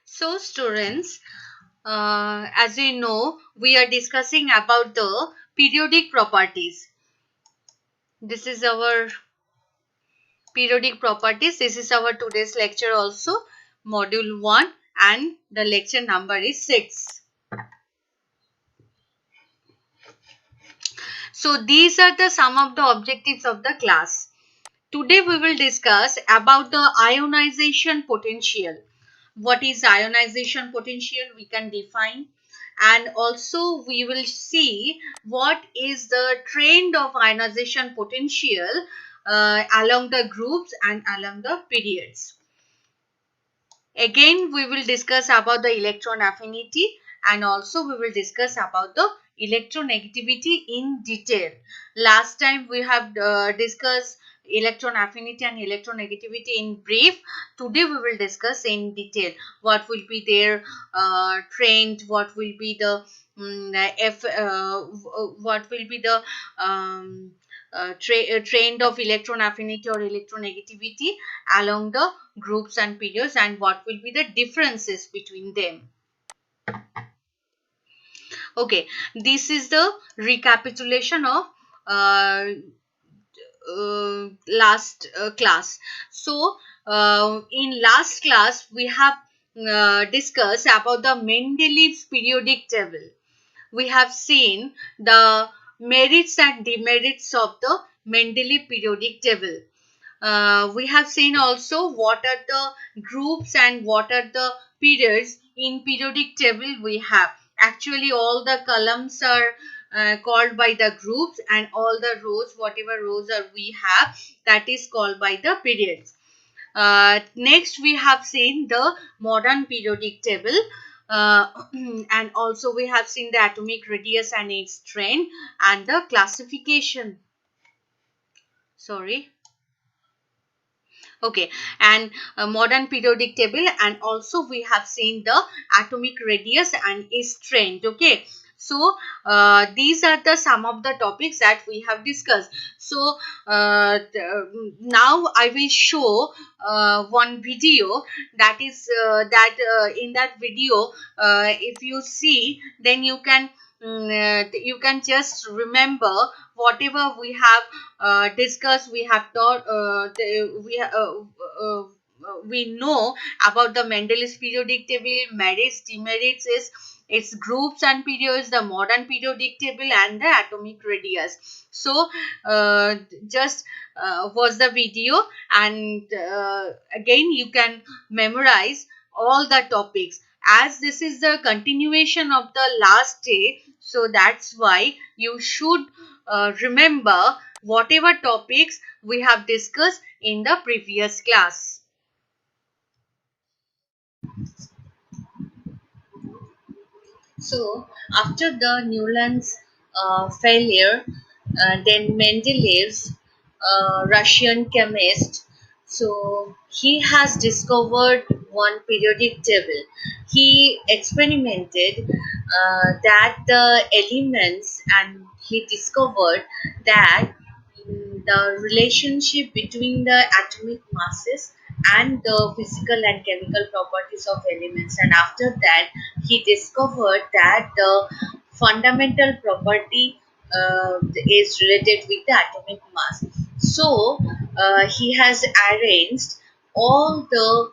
So students, as you know, we are discussing about the periodic properties. This is our periodic properties. This is our today's lecture also, module 1, and the lecture number is 6. So these are the some of the objectives of the class. Today we will discuss about the ionization potential. What is ionization potential? We can define, and also we will see what is the trend of ionization potential along the groups and along the periods. Again, we will discuss about the electron affinity, and also we will discuss about the electronegativity in detail. Last time we have discussed electron affinity and electronegativity in brief. Today we will discuss in detail what will be their trend, what will be the what will be the trend of electron affinity or electronegativity along the groups and periods, and what will be the differences between them. Okay, this is the recapitulation of uh, last class. So in last class we have discussed about the Mendeleev's periodic table. We have seen the merits and demerits of the Mendeleev periodic table. We have seen also what are the groups and what are the periods in periodic table we have. Actually, all the columns are called by the groups, and all the rows, whatever rows are we have, that is called by the periods. Next, we have seen the modern periodic table. And also we have seen the atomic radius and its trend and the classification. Sorry. Okay, and modern periodic table, and also we have seen the atomic radius and its trend. Okay, so these are the some of the topics that we have discussed. So now I will show one video, that is in that video, if you see, then you can just remember whatever we have discussed. We have taught we know about the Mendeleev's periodic table, merits, demerits, is its groups and periods, the modern periodic table, and the atomic radius. So just watch the video, and again you can memorize all the topics, as this is the continuation of the last day. So that's why you should remember whatever topics we have discussed in the previous class. So after the Newland's failure, then Mendeleev's Russian chemist, so he has discovered one periodic table. He experimented that the elements, and he discovered that the relationship between the atomic masses and the physical and chemical properties of elements. And after that, he discovered that the fundamental property is related with the atomic mass. So he has arranged all the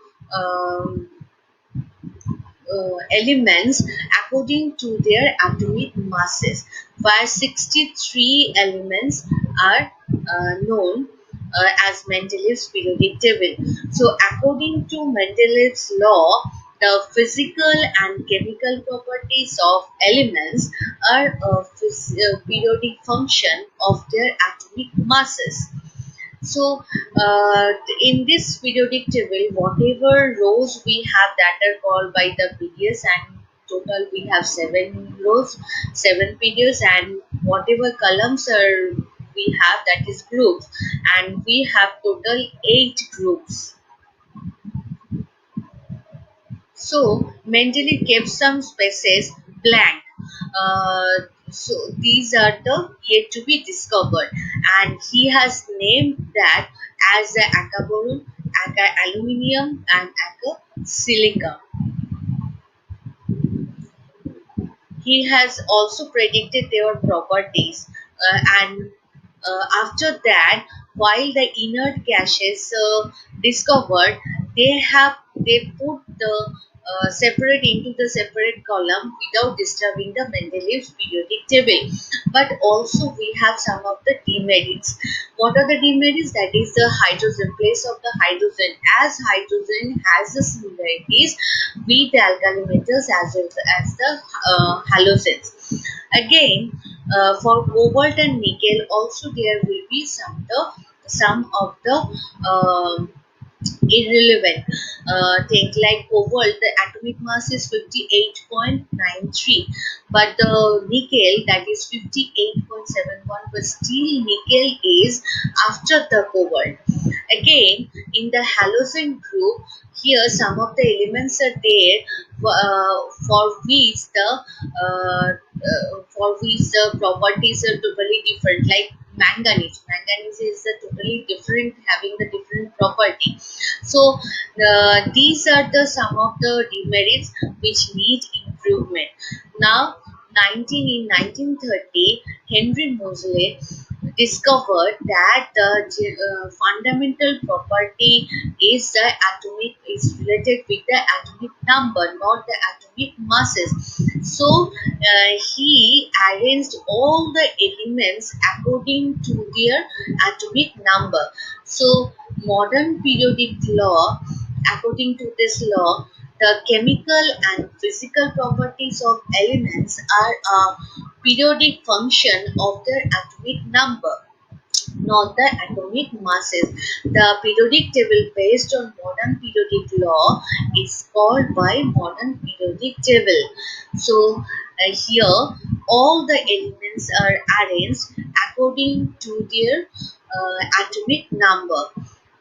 elements according to their atomic masses, where 63 elements are known as Mendeleev's periodic table. So according to Mendeleev's law, the physical and chemical properties of elements are a periodic function of their atomic masses. So in this periodic table, whatever rows we have that are called by the periods, and total we have 7 rows, 7 periods, and whatever columns are we have, that is groups, and we have total 8 groups. So Mendeleev kept some spaces blank. So these are the yet to be discovered, and he has named that as the Aka boron, Aka aluminium, and Aka silica. he has also predicted their properties, and after that, while the inert gases discovered, they put the separate into the separate column without disturbing the Mendeleev's periodic table. But also we have some of the demerits. What are the demerits? That is the hydrogen, place of the hydrogen, as hydrogen has the similarities with the alkali metals as well as the halogens. Again, for cobalt and nickel, also there will be some of the irrelevant things like cobalt. The atomic mass is 58.93, but the nickel, that is 58.71. But still, nickel is after the cobalt. Again, in the halogen group, here some of the elements are there for which the properties are totally different, like manganese is a totally different, having the different property. So these are the some of the demerits which need improvement. Now, 1930, Henry Moseley discovered that the fundamental property is related with the atomic number, not the atomic masses. So he arranged all the elements according to their atomic number. So modern periodic law, according to this law, the chemical and physical properties of elements are a periodic function of their atomic number, not the atomic masses. The periodic table based on modern periodic law is called by modern periodic table. So here all the elements are arranged according to their atomic number.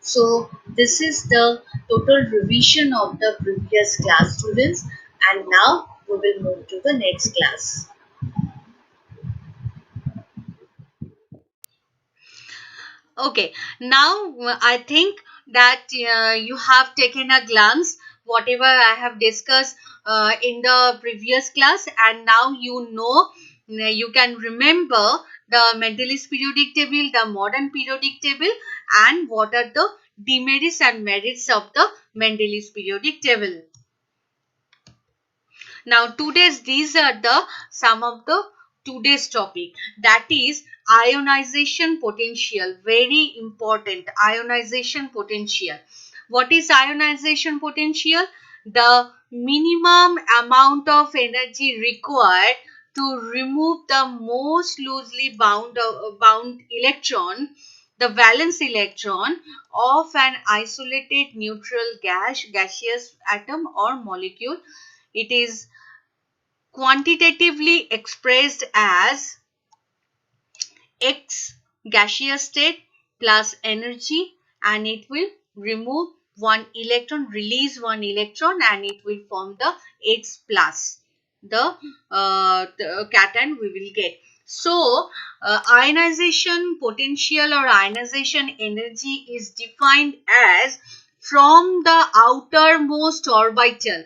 So this is the total revision of the previous class, students, and now we will move to the next class. Okay, now I think that you have taken a glance whatever I have discussed in the previous class, and now you know, you can remember the Mendeleev's periodic table, the modern periodic table, and what are the demerits and merits of the Mendeleev's periodic table. Now these are the some of the today's topic, that is ionization potential. Very important, ionization potential. What is ionization potential? The minimum amount of energy required to remove the most loosely bound electron, the valence electron of an isolated neutral gaseous atom or molecule. It is quantitatively expressed as X gaseous state plus energy, and it will remove one electron, release one electron, and it will form the X plus, the cation we will get. So ionization potential or ionization energy is defined as from the outermost orbital,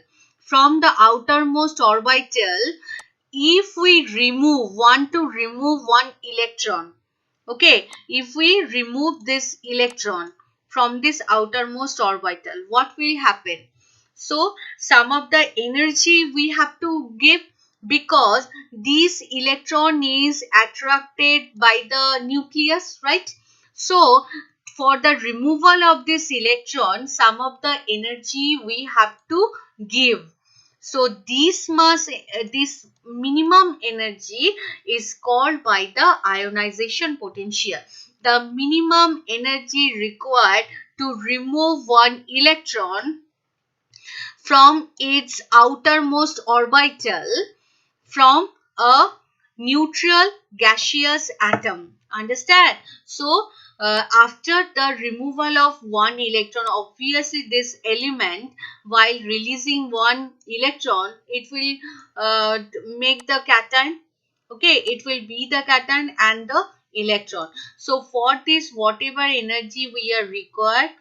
if we want to remove one electron. Okay, if we remove this electron from this outermost orbital, what will happen? So some of the energy we have to give, because this electron is attracted by the nucleus, right? So for the removal of this electron, some of the energy we have to give. So this minimum energy is called by the ionization potential. The minimum energy required to remove one electron from its outermost orbital from a neutral gaseous atom. Understand? So after the removal of one electron, obviously this element, while releasing one electron, it will make the cation. Okay, it will be the cation and the electron. So for this, whatever energy we are requiring,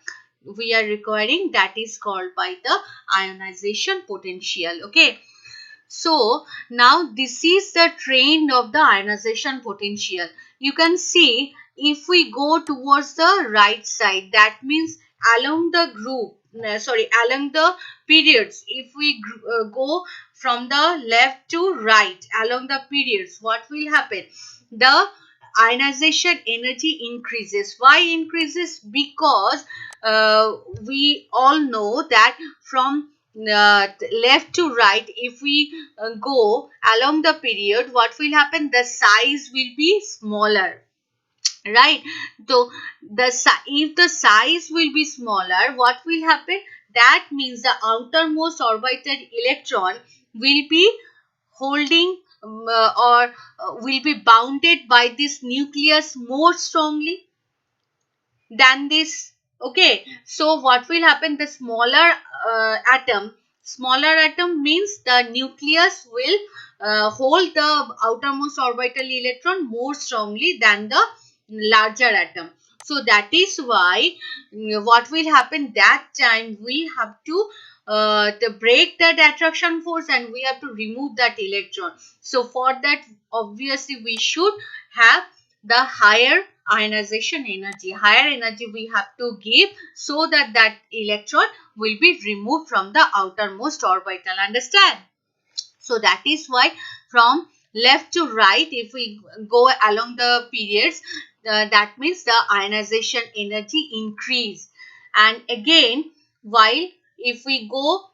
that is called by the ionization potential. Okay. So now this is the trend of the ionization potential. You can see if we go towards the right side, that means along the along the periods, if we go from the left to right along the periods, what will happen? The ionization energy increases. Why increases? Because we all know that from left to right, if we go along the period, what will happen? The size will be smaller, right? So if the size will be smaller, what will happen? That means the outermost orbital electron will be holding or will be bounded by this nucleus more strongly than this. Okay, so what will happen? The smaller atom means the nucleus will hold the outermost orbital electron more strongly than the larger atom. So that is why what will happen? That time we have to break that attraction force and we have to remove that electron. So for that, obviously we should have the higher ionization energy. Higher energy we have to give so that that electron will be removed from the outermost orbital. Understand? So that is why from left to right, if we go along the periods, that means the ionization energy increase. And again, while if we go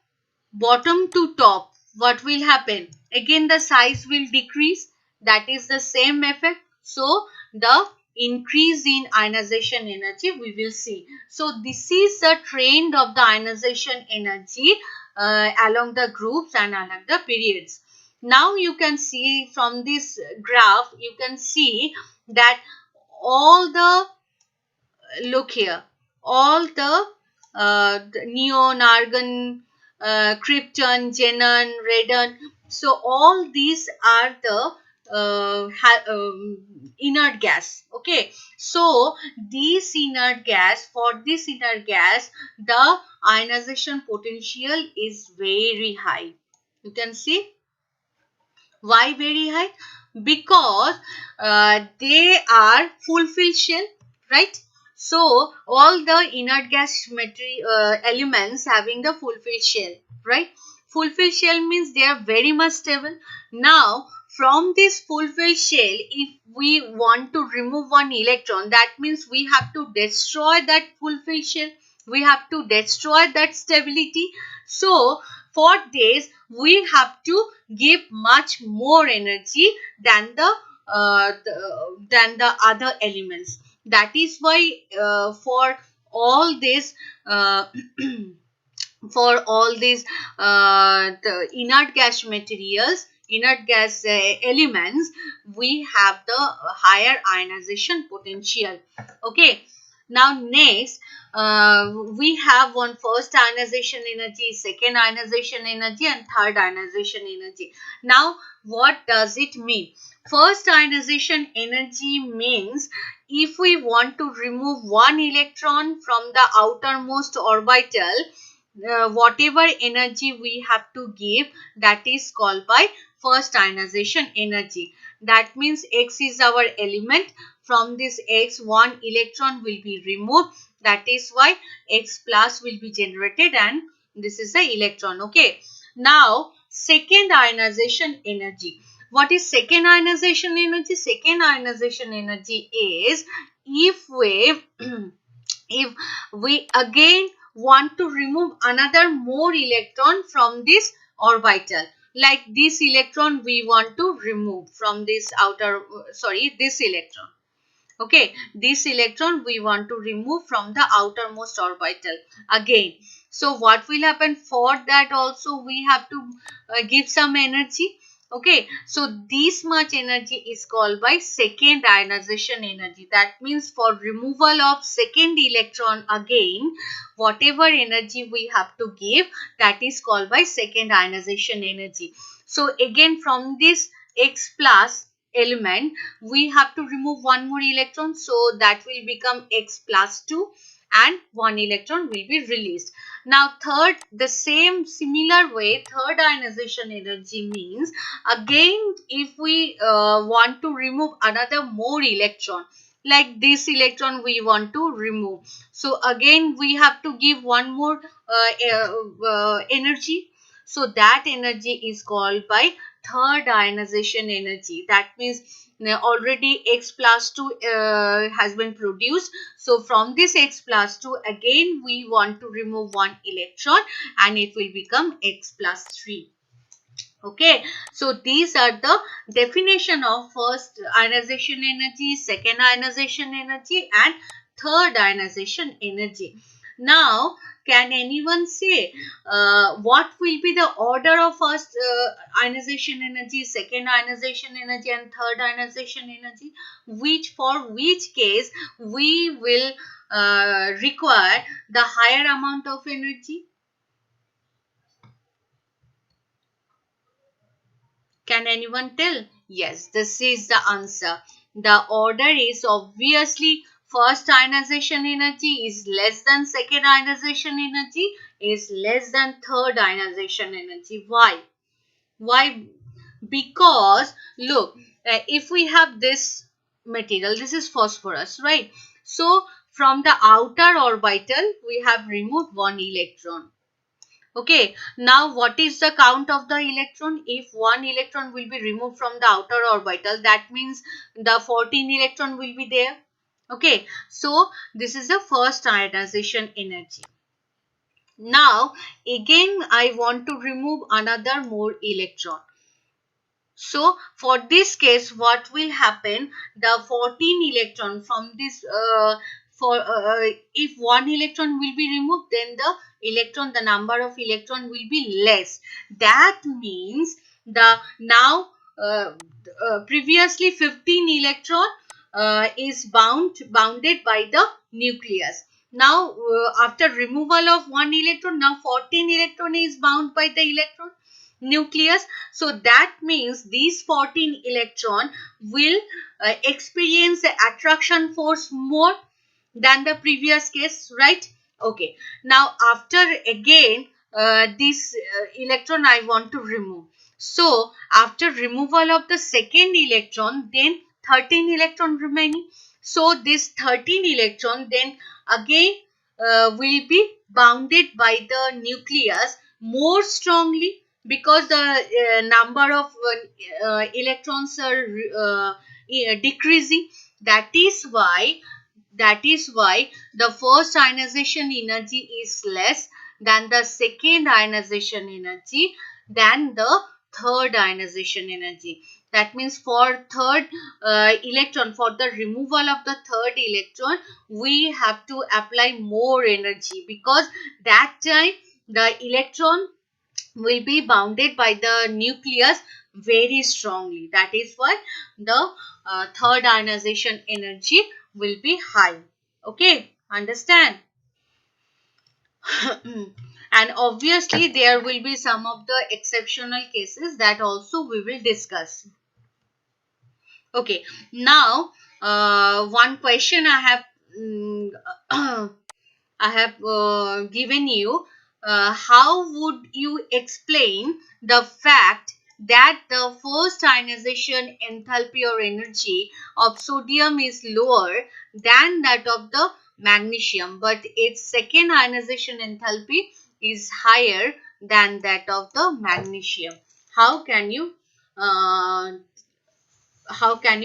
bottom to top, what will happen? Again the size will decrease. That is the same effect. So the increase in ionization energy we will see. So this is the trend of the ionization energy along the groups and along the periods. Now you can see from this graph, you can see that all the, look here, all the neon, argon, krypton, xenon, radon. So all these are the inert gas. Okay, so this inert gas, for this inert gas, the ionization potential is very high. You can see why very high? Because they are full-filled shell, right? So all the inert gas material elements having the full-filled shell, right? Full-filled shell means they are very much stable. Now from this full-filled shell, if we want to remove one electron, that means we have to destroy that full-filled shell. We have to destroy that stability. So for this, we have to give much more energy than the other elements. That is why for all this for all these the inert gas materials, inert gas elements, we have the higher ionization potential. Okay, now next we have one first ionization energy, second ionization energy and third ionization energy. Now what does it mean? First ionization energy means if we want to remove one electron from the outermost orbital, whatever energy we have to give, that is called by first ionization energy. That means X is our element. From this X, one electron will be removed. That is why X plus will be generated and this is the electron. Okay. Now second ionization energy. What is second ionization energy? Second ionization energy is if we if we again want to remove another more electron from this orbital, like this electron we want to remove from this this electron. Okay, this electron we want to remove from the outermost orbital again. So what will happen? For that also we have to give some energy. Okay, so this much energy is called by second ionization energy. That means for removal of second electron again, whatever energy we have to give, that is called by second ionization energy. So again from this X plus element, we have to remove one more electron, so that will become X plus 2, and one electron will be released. Now third, the same similar way, third ionization energy means again if we want to remove another more electron, like this electron we want to remove, so again we have to give one more energy. So that energy is called by third ionization energy. That means already X plus 2 has been produced. So from this X plus 2 again we want to remove one electron and it will become X plus 3. Okay, so these are the definition of first ionization energy, second ionization energy and third ionization energy. Now, can anyone say what will be the order of first ionization energy, second ionization energy and third ionization energy? For which case we will require the higher amount of energy? Can anyone tell? Yes, this is the answer. The order is obviously first ionization energy is less than second ionization energy is less than third ionization energy. Why? Why? Because look, if we have this material, this is phosphorus, right? So from the outer orbital, we have removed one electron. Okay, now what is the count of the electron? If one electron will be removed from the outer orbital, that means the 14 electron will be there. Okay, so this is the first ionization energy. Now, again, I want to remove another more electron. So, for this case, what will happen? The 14 electron from this, if one electron will be removed, then the number of electron will be less. That means the now previously 15 electron is bounded by the nucleus. Now, after removal of one electron, now 14 electron is bound by the nucleus. So that means these 14 electron will experience the attraction force more than the previous case, right? Okay, now after again this electron I want to remove. So after removal of the second electron, then 13 electron remaining. So this 13 electron then again will be bounded by the nucleus more strongly, because the number of electrons are decreasing. That is why the first ionization energy is less than the second ionization energy than the third ionization energy. That means for third electron, for the removal of the third electron, we have to apply more energy, because that time the electron will be bounded by the nucleus very strongly. That is why the third ionization energy will be high. Okay, understand? And obviously there will be some of the exceptional cases that also we will discuss. Okay, now one question I have given you. How would you explain the fact that the first ionization enthalpy or energy of sodium is lower than that of the magnesium, but its second ionization enthalpy is higher than that of the magnesium? How can you uh,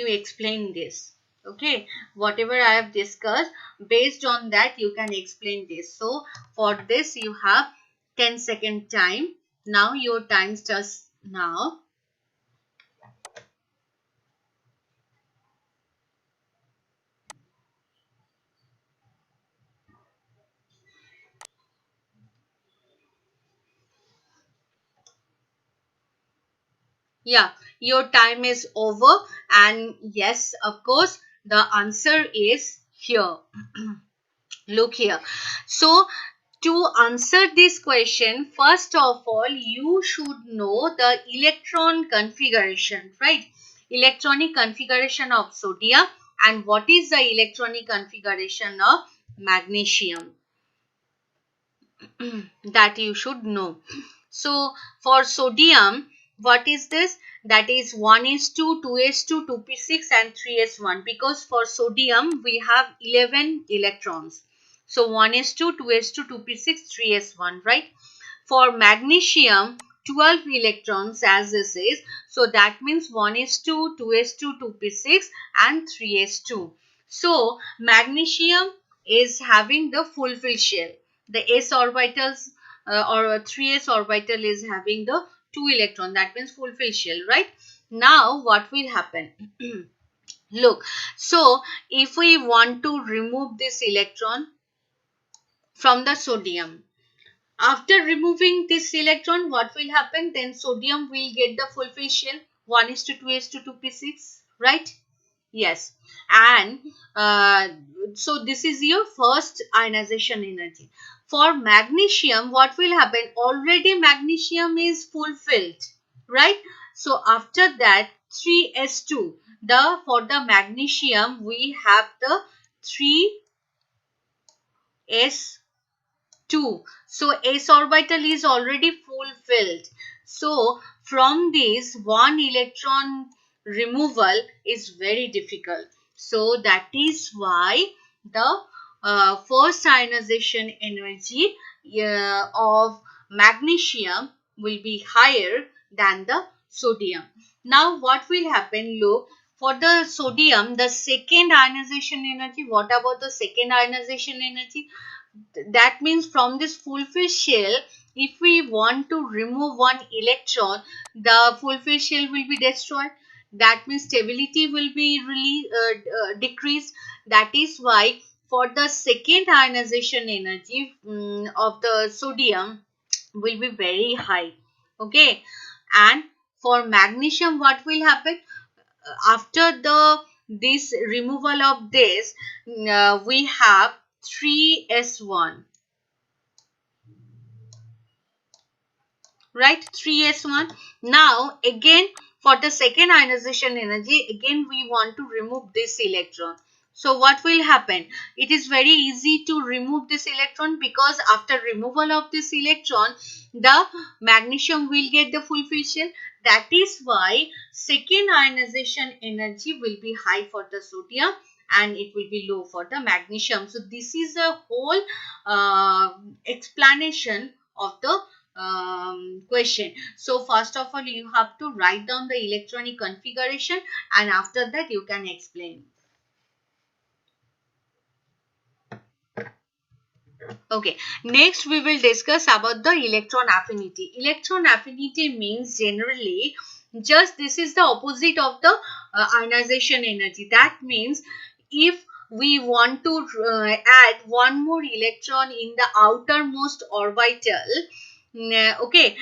explain this? Okay, whatever I have discussed, based on that you can explain this. So for this you have 10-second time. Now your time starts now. Yeah, your time is over, and yes, of course the answer is here. Look here. So to answer this question, first of all, you should know the electron configuration, right? Electronic configuration of sodium, and what is the electronic configuration of magnesium. That you should know. So for sodium, what is this? That is 1s2, 2s2, 2p6 and 3s1, because for sodium we have 11 electrons. So 1s2, 2s2, 2p6, 3s1, right? For magnesium, 12 electrons as this is. So that means 1s2, 2s2, 2p6 and 3s2. So magnesium is having the fulfilled shell. The s orbitals or 3s orbital is having the 2 electron. That means fulfilled shell, right? Now what will happen? Look, so if we want to remove this electron from the sodium, after removing this electron, what will happen? Then sodium will get the fulfilled shell 1s to 2s to 2p6, right? Yes. And so this is your first ionization energy. For magnesium, what will happen? Already magnesium is fulfilled, right? So after that, 3s2. For the magnesium, we have the 3s2. So s orbital is already fulfilled. So from this, one electron removal is very difficult. So that is why the first ionization energy of magnesium will be higher than the sodium. Now what will happen? Look, for the sodium, the second ionization energy, what about the second ionization energy? That means from this fulfilled shell, if we want to remove one electron, the fulfilled shell will be destroyed. That means stability will be really decreased. That is why for the second ionization energy of the sodium will be very high. Okay. And for magnesium, what will happen? After this removal of this, we have 3s1, right? 3s1. Now again, for the second ionization energy, again we want to remove this electron. So what will happen? It is very easy to remove this electron, because after removal of this electron, the magnesium will get the fulfilled shell. That is why second ionization energy will be high for the sodium and it will be low for the magnesium. So this is a whole explanation of the question. So first of all, you have to write down the electronic configuration, and after that you can explain. Okay, next we will discuss about the electron affinity. Electron affinity means generally just this is the opposite of the ionization energy. That means if we want to add one more electron in the outermost orbital, okay,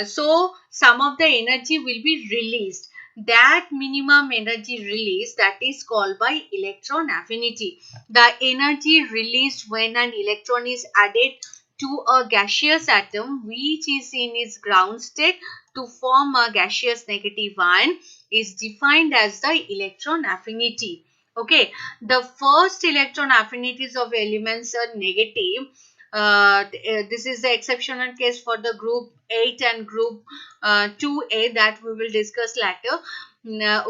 so some of the energy will be released. That minimum energy release, that is called by electron affinity. The energy released when an electron is added to a gaseous atom which is in its ground state to form a gaseous negative ion is defined as the electron affinity. Okay, the first electron affinities of elements are negative. This is the exceptional case for the group 8 and group 2a that we will discuss later.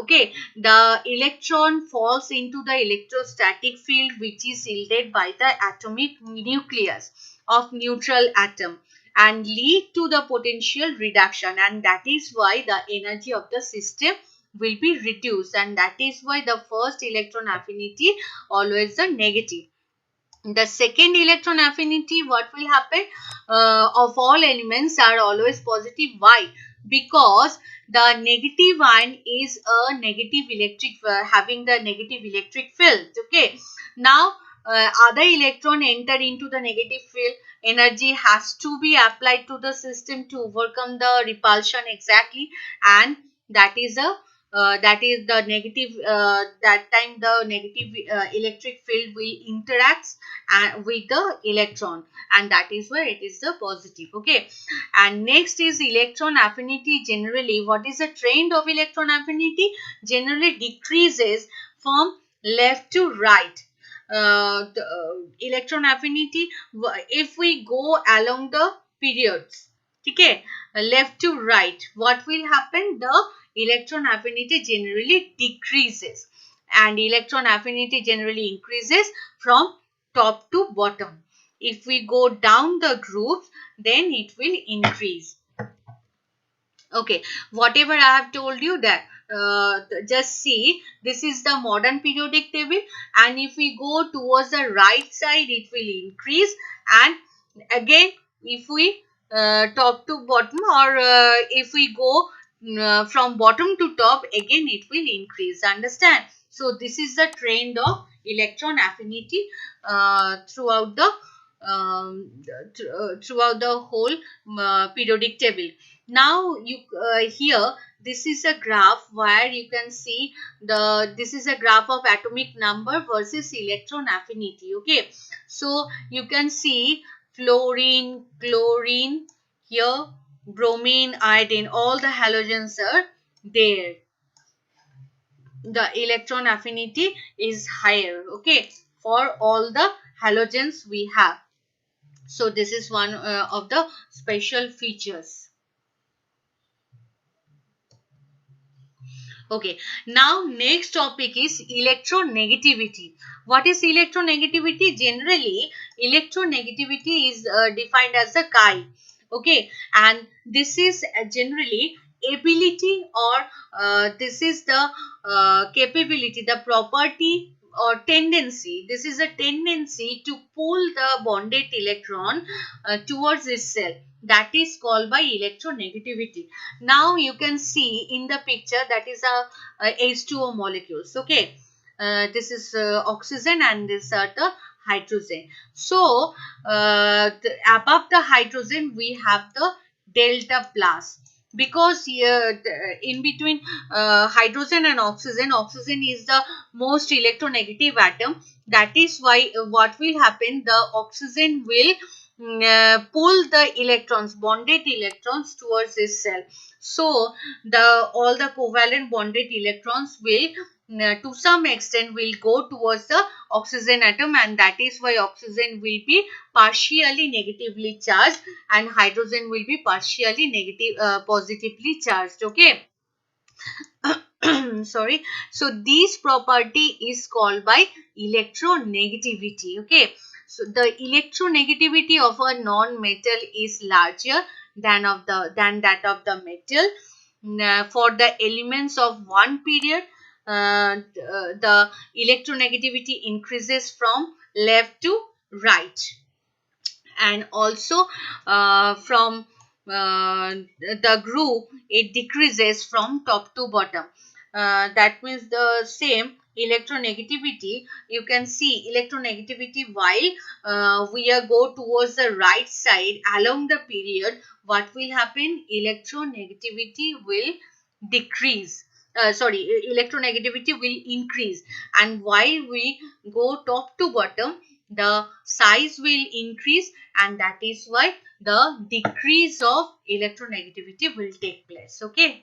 Okay, the electron falls into the electrostatic field which is yielded by the atomic nucleus of neutral atom and lead to the potential reduction, and that is why the energy of the system will be reduced, and that is why the first electron affinity always the negative. The second electron affinity, what will happen? Of all elements are always positive. Why? Because the negative ion is a negative electric, having the negative electric field. Okay. Now, other electron enter into the negative field. Energy has to be applied to the system to overcome the repulsion exactly, and that is the negative. That time the negative electric field will interact with the electron, and that is where it is the positive. Okay, and next is electron affinity. Generally, what is the trend of electron affinity? Generally decreases from left to right. electron affinity, if we go along the periods, okay, left to right, what will happen? The electron affinity generally decreases, and electron affinity generally increases from top to bottom. If we go down the groups, then it will increase. Okay, whatever I have told you, that just see, this is the modern periodic table, and if we go towards the right side, it will increase, and again if we top to bottom, or if we go from bottom to top, again it will increase. Understand? So this is the trend of electron affinity throughout the throughout the whole periodic table. Now you here, this is a graph where you can see this is a graph of atomic number versus electron affinity. Okay, so you can see fluorine, chlorine, here bromine, iodine, all the halogens are there. The electron affinity is higher, okay, for all the halogens we have. So this is one of the special features. Okay, now next topic is electronegativity. What is electronegativity? Generally, electronegativity is defined as a chi. Okay, and this is generally ability, or this is the capability, the property or tendency. This is a tendency to pull the bonded electron towards itself. That is called by electronegativity. Now you can see in the picture, that is a H2O molecules. Okay, this is oxygen, and this are the hydrogen. So above the hydrogen we have the delta plus, because here in between hydrogen and oxygen, oxygen is the most electronegative atom. That is why what will happen, the oxygen will pull the electrons, bonded electrons, towards itself. So the all the covalent bonded electrons will to some extent will go towards the oxygen atom, and that is why oxygen will be partially negatively charged and hydrogen will be partially positively charged. Okay. Sorry. So this property is called by electronegativity. Okay, so the electronegativity of a non-metal is larger than that of the metal. For the elements of one period, the electronegativity increases from left to right, and also from the group, it decreases from top to bottom. That means the same electronegativity, you can see electronegativity while we are go towards the right side along the period, what will happen, electronegativity will decrease, sorry, electronegativity will increase, and while we go top to bottom, the size will increase, and that is why the decrease of electronegativity will take place. Okay,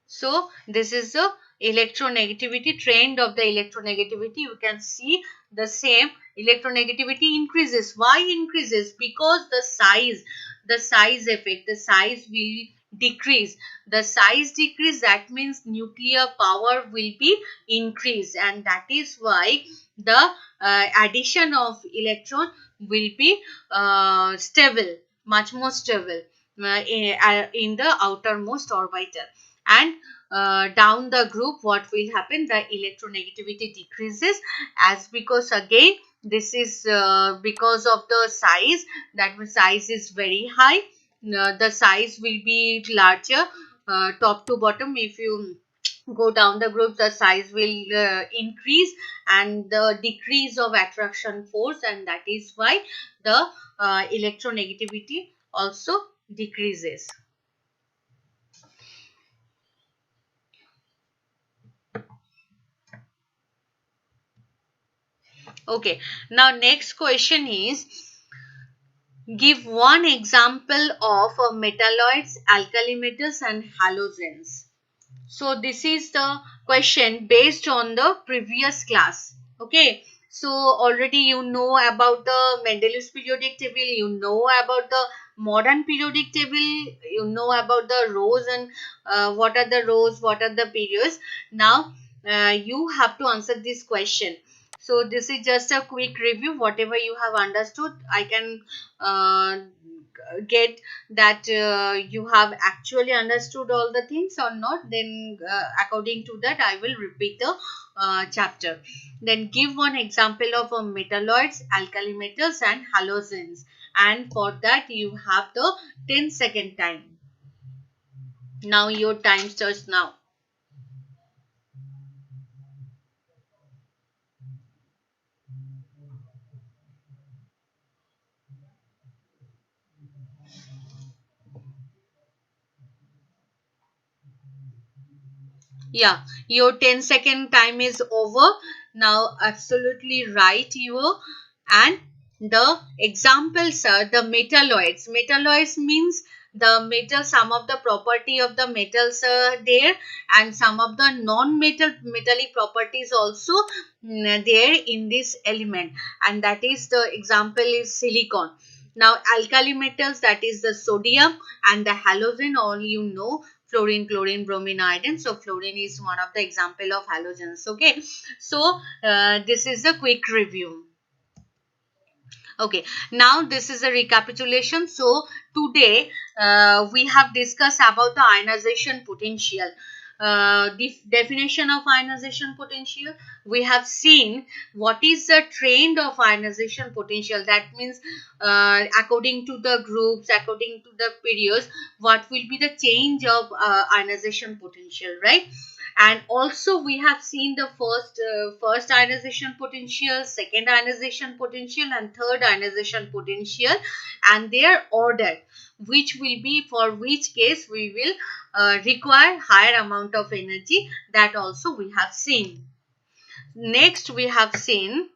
so this is the electronegativity trend of the electronegativity. You can see the same electronegativity increases. Why increases? Because the size effect, the size will decrease. The size decrease, that means nuclear power will be increased, and that is why the addition of electron will be stable, much more stable in the outermost orbital. And down the group, what will happen, the electronegativity decreases, as because again this is because of the size, that means size is very high. The size will be larger top to bottom. If you go down the group, the size will increase, and the decrease of attraction force, and that is why the electronegativity also decreases. Okay, now next question is, give one example of metalloids, alkali metals and halogens. So this is the question based on the previous class. Okay, so already you know about the Mendeleev's periodic table, you know about the modern periodic table, you know about the rows and what are the rows, what are the periods. Now you have to answer this question. So this is just a quick review. Whatever you have understood, I can uh, get that you have actually understood all the things or not. Then according to that, I will repeat the chapter. Then give one example of metalloids, alkali metals and halogens. And for that you have the 10-second time. Now your time starts now. Yeah, your 10-second time is over. Now absolutely right you are. And the examples are the metalloids. Metalloids means the metal, some of the property of the metals are there, and some of the metallic properties also there in this element, and that is the example is silicon. Now alkali metals, that is the sodium, and the halogen, all you know, fluorine, chlorine, bromine, iodine. So fluorine is one of the example of halogens. Okay, so this is a quick review. Okay, now this is a recapitulation. So today we have discussed about the ionization potential. The definition of ionization potential. We have seen what is the trend of ionization potential. That means according to the groups, according to the periods, what will be the change of ionization potential, right? And also we have seen the first ionization potential, second ionization potential and third ionization potential, and they are ordered, which will be for which case we will require higher amount of energy. That also we have seen. Next we have seen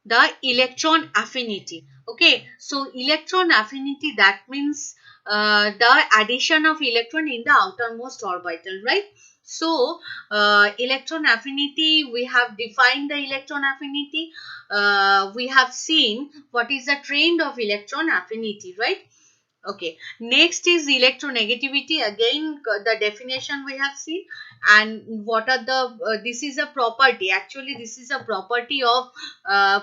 the electron affinity. Okay, so electron affinity, that means the addition of electron in the outermost orbital, right? So electron affinity, we have defined the electron affinity. We have seen what is the trend of electron affinity, right? Okay, next is electronegativity. Again, the definition we have seen, and what are the this is a property. Actually, this is a property of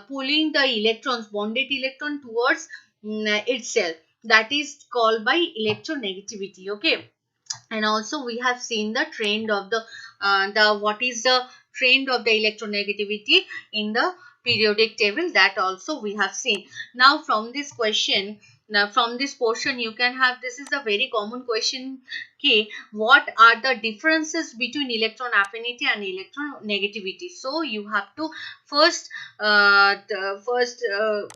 pulling the electrons, bonded electron towards itself. That is called by electronegativity. Okay, and also we have seen the trend of the what is the trend of the electronegativity in the periodic table. That also we have seen. Now from this question, now from this portion, you can have, this is a very common question. Okay, what are the differences between electron affinity and electron negativity? So you have to first tell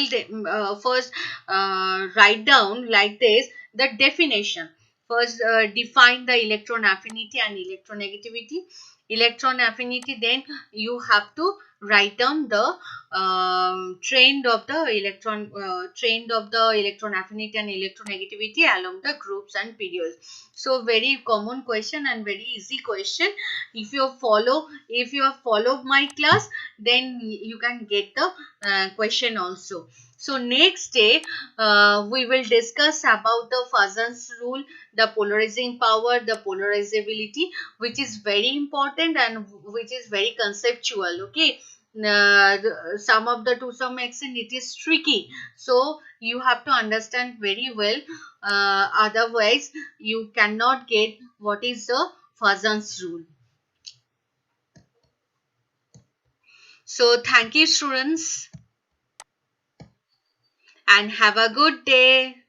them first write down like this the definition. First define the electron affinity and electronegativity. Electron affinity, then you have to write down the trend of the electron affinity and electronegativity along the groups and periods. So very common question and very easy question. If you have followed my class, then you can get the question also. So next day we will discuss about the Fazan's rule, the polarizing power, the polarizability, which is very important and which is very conceptual. Okay, some of the, to some extent it is tricky, so you have to understand very well, otherwise you cannot get what is the Fazan's rule. So thank you students, and have a good day.